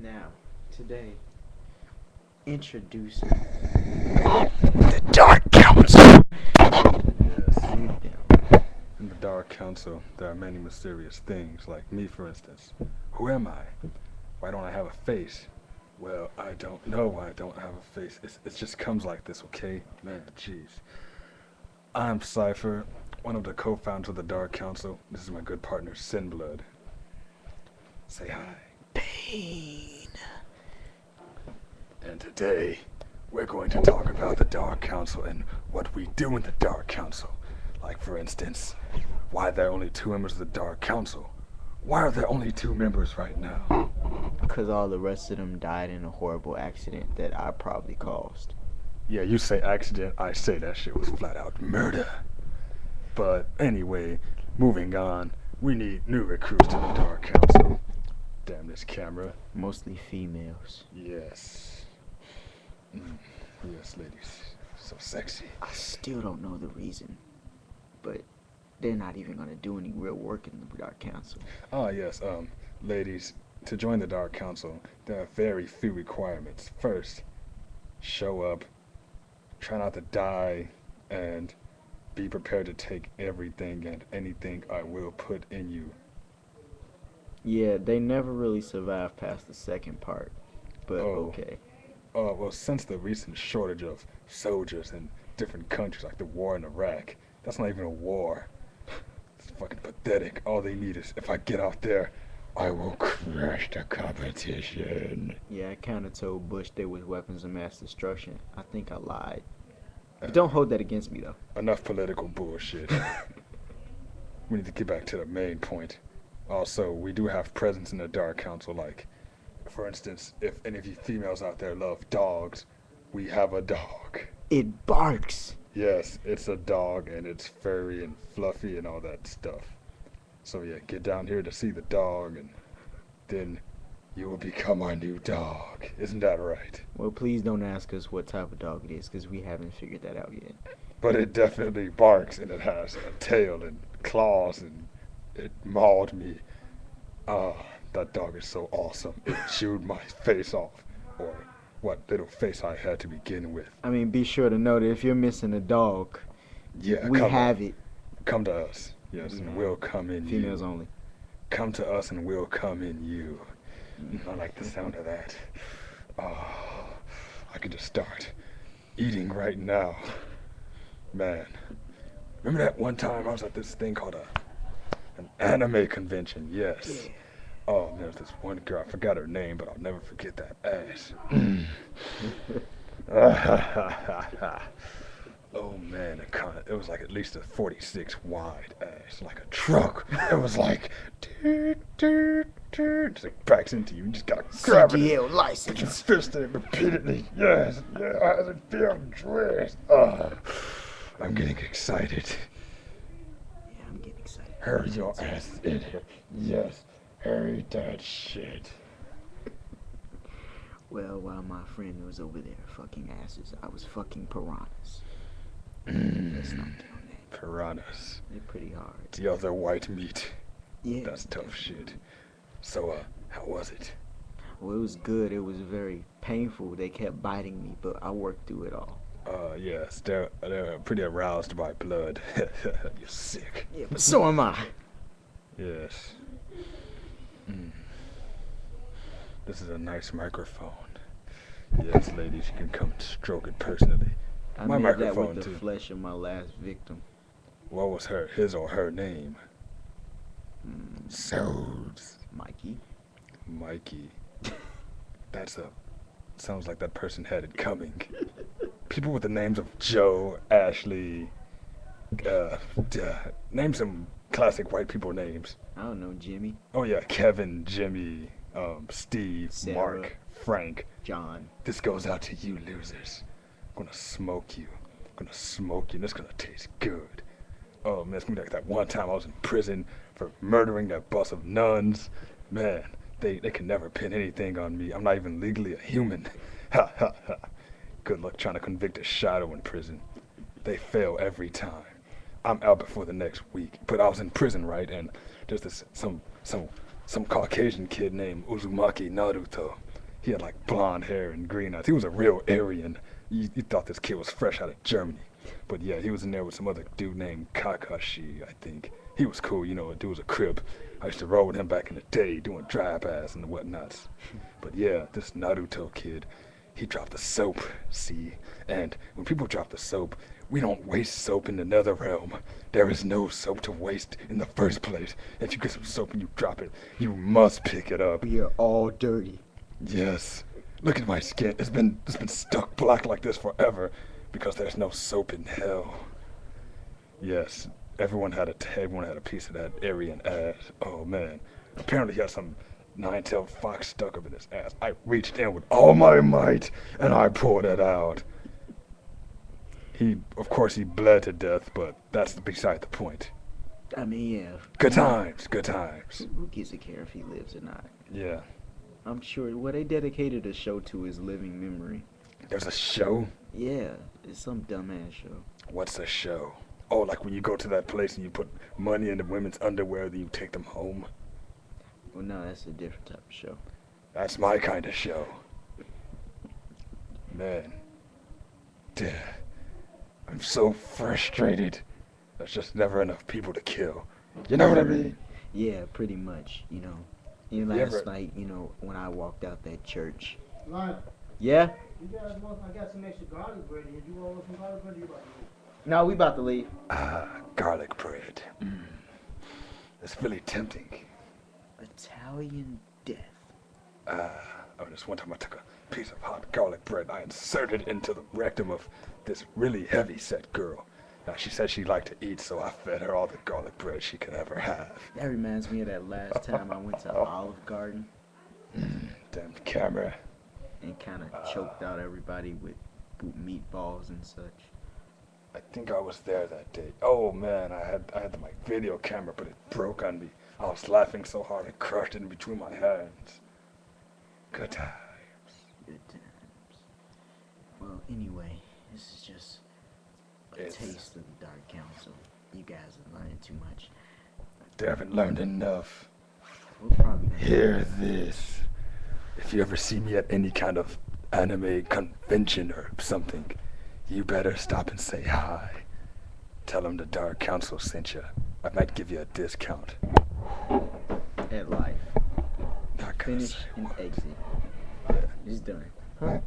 Now, today, introduce The Dark Council! Yes. In the Dark Council, there are many mysterious things, like me, for instance. Who am I? Why don't I have a face? Well, I don't know why I don't have a face. It just comes like this, okay? Man, jeez. I'm Cypher, one of the co-founders of the Dark Council. This is my good partner, Sinblood. Say hi. pain. And today, we're going to talk about the Dark Council and what we do in the Dark Council. Like, for instance, why there are only 2 members of the Dark Council. Why are there only 2 members right now? Because all the rest of them died in a horrible accident that I probably caused. Yeah, you say accident, I say that shit was flat out murder. But anyway, moving on, we need new recruits to the Dark Council. Damn this camera. Mostly females. Yes. Yes, ladies. So sexy. I still don't know the reason, but they're not even going to do any real work in the Dark Council. Ah, yes, ladies, to join the Dark Council, there are very few requirements. First, show up, try not to die, and be prepared to take everything and anything I will put in you. Yeah, they never really survived past the second part, but Oh. okay. Well, since the recent shortage of soldiers in different countries, like the war in Iraq, that's not even a war. It's fucking pathetic. All they need is, if I get out there, I will crush the competition. Yeah, I kind of told Bush there was weapons of mass destruction. I think I lied. But don't hold that against me, though. Enough political bullshit. We need to get back to the main point. Also, we do have presence in the Dark Council, like, for instance, if any of you females out there love dogs, we have a dog. It barks. Yes, it's a dog, and it's furry and fluffy and all that stuff. So yeah, get down here to see the dog, and then you will become our new dog. Isn't that right? Well, please don't ask us what type of dog it is, because we haven't figured that out yet. But it definitely barks, and it has a tail and claws, and it mauled me. Ah, that dog is so awesome. It chewed my face off, or what little face I had to begin with. I mean, be sure to know that if you're missing a dog, Yeah, we have it. Come to us. Yes, and we'll come in you. Females only. Come to us and we'll come in you. I like the sound of that. Oh, I could just start eating right now. Man, remember that one time I was at this thing called an anime convention? Yes. Yeah. Oh, there's this one girl, I forgot her name, but I'll never forget that ass. Oh man, it was like at least a 46 wide ass, like a truck. It was like, just like backs into you. You just gotta grab it. CDL Put your license. fist in it repeatedly. Yes, yeah, how does it feel dressed? I'm getting excited. Yeah, I'm getting excited. Hurry your ass in here. Yes, hurry that shit. Well, while my friend was over there fucking asses, I was fucking piranhas. Let's not get on that. Piranhas. They're pretty hard. The other white meat. Yeah. That's tough shit. So, how was it? Well, it was good. It was very painful. They kept biting me, but I worked through it all. Yes, they're pretty aroused by blood. You're sick. Yeah, but so am I. Yes. This is a nice microphone. Yes, ladies, you can come and stroke it personally. I My made that microphone, with the too. flesh of my last victim. What was his or her name? Souls. Mikey. Mikey. Sounds like that person had it coming. People with the names of Joe, Ashley, name some classic white people names. I don't know, Jimmy. Oh yeah, Kevin, Jimmy, Steve, Sarah. Mark, Frank. John. This goes out to you losers. I'm gonna smoke you. And it's gonna taste good. Oh man, it's gonna be like that one time I was in prison for murdering that bus of nuns. Man, they can never pin anything on me. I'm not even legally a human. Ha ha ha. Good luck trying to convict a shadow in prison. They fail every time. I'm out before the next week, but I was in prison, right? And there's some Caucasian kid named Uzumaki Naruto. He had like blonde hair and green eyes. He was a real Aryan. You thought this kid was fresh out of Germany. But yeah, he was in there with some other dude named Kakashi, I think. He was cool, you know, a dude was a crip. I used to roll with him back in the day, doing dry pass and whatnots. But yeah, this Naruto kid, he dropped the soap, see? And when people drop the soap, we don't waste soap in the nether realm. There is no soap to waste in the first place. If you get some soap and you drop it, you must pick it up. We are all dirty. Yes. Look at my skin. It's been stuck black like this forever because there's no soap in hell. Yes. Everyone had a piece of that Aryan ass. Oh man. Apparently he had some nine-tailed fox stuck up in his ass. I reached in with all my might and I pulled it out. Of course he bled to death, but that's beside the point. I mean, yeah. Good times, good times. Who gives a care if he lives or not? Yeah. I'm sure what they dedicated a show to is living memory. There's a show? Yeah, it's some dumbass show. What's a show? Oh, like when you go to that place and you put money in the women's underwear, then you take them home? Well, no, that's a different type of show. That's my kind of show. Man. Duh. I'm so frustrated. There's just never enough people to kill. You know what I mean? Yeah, pretty much, you know. Last night, you know, when I walked out that church. Lionel, Yeah? you guys want, I got some extra garlic bread here. You want some garlic bread or you about to leave? No, we about to leave. Garlic bread. It's really tempting. Italian death. This one time I took a piece of hot garlic bread and I inserted it into the rectum of this really heavy-set girl. Now, she said she liked to eat, so I fed her all the garlic bread she could ever have. That reminds me of that last time I went to Olive Garden. Damn camera. And kind of choked out everybody with meatballs and such. I think I was there that day. Oh man, I had my video camera, but it broke on me. I was laughing so hard I crushed it in between my hands. Good times. Good times. Well, anyway, this is just a taste of the Dark Council. You guys are learning too much. They haven't learned enough. We're probably gonna Hear this. If you ever see me at any kind of anime convention or something, you better stop and say hi. Tell them the Dark Council sent you. I might give you a discount. at life. Not gonna Finish say and what. exit. Yeah. It's done. Huh?